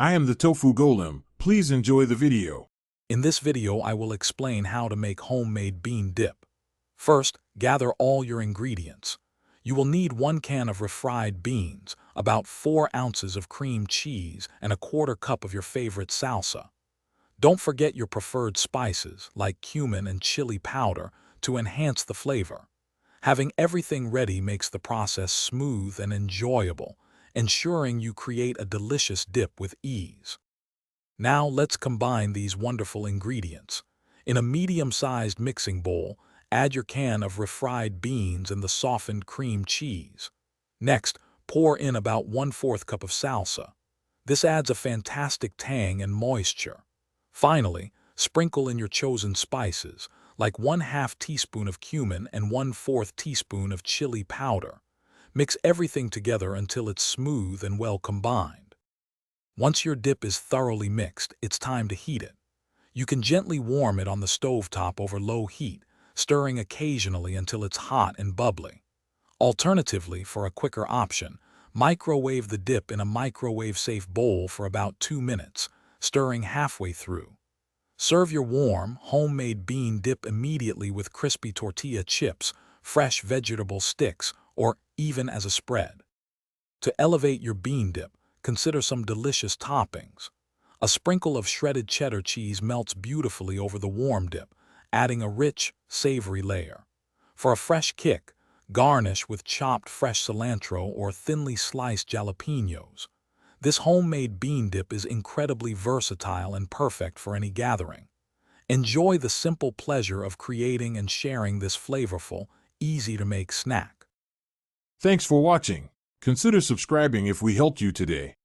I am the Tofu Golem. Please enjoy the video. In this video, I will explain how to make homemade bean dip. First, gather all your ingredients. You will need 1 can of refried beans, about 4 ounces of cream cheese, and a 1/4 cup of your favorite salsa. Don't forget your preferred spices, like cumin and chili powder, to enhance the flavor. Having everything ready makes the process smooth and enjoyable, ensuring you create a delicious dip with ease. Now let's combine these wonderful ingredients. In a medium-sized mixing bowl, add your can of refried beans and the softened cream cheese. Next, pour in about 1/4 cup of salsa. This adds a fantastic tang and moisture. Finally, sprinkle in your chosen spices, like 1/2 teaspoon of cumin and 1/4 teaspoon of chili powder. Mix everything together until it's smooth and well combined. Once your dip is thoroughly mixed, it's time to heat it. You can gently warm it on the stovetop over low heat, stirring occasionally until it's hot and bubbly. Alternatively, for a quicker option, microwave the dip in a microwave-safe bowl for about 2 minutes, stirring halfway through. Serve your warm, homemade bean dip immediately with crispy tortilla chips, fresh vegetable sticks, or even as a spread. To elevate your bean dip, consider some delicious toppings. A sprinkle of shredded cheddar cheese melts beautifully over the warm dip, adding a rich, savory layer. For a fresh kick, garnish with chopped fresh cilantro or thinly sliced jalapenos. This homemade bean dip is incredibly versatile and perfect for any gathering. Enjoy the simple pleasure of creating and sharing this flavorful, easy-to-make snack. Thanks for watching. Consider subscribing if we helped you today.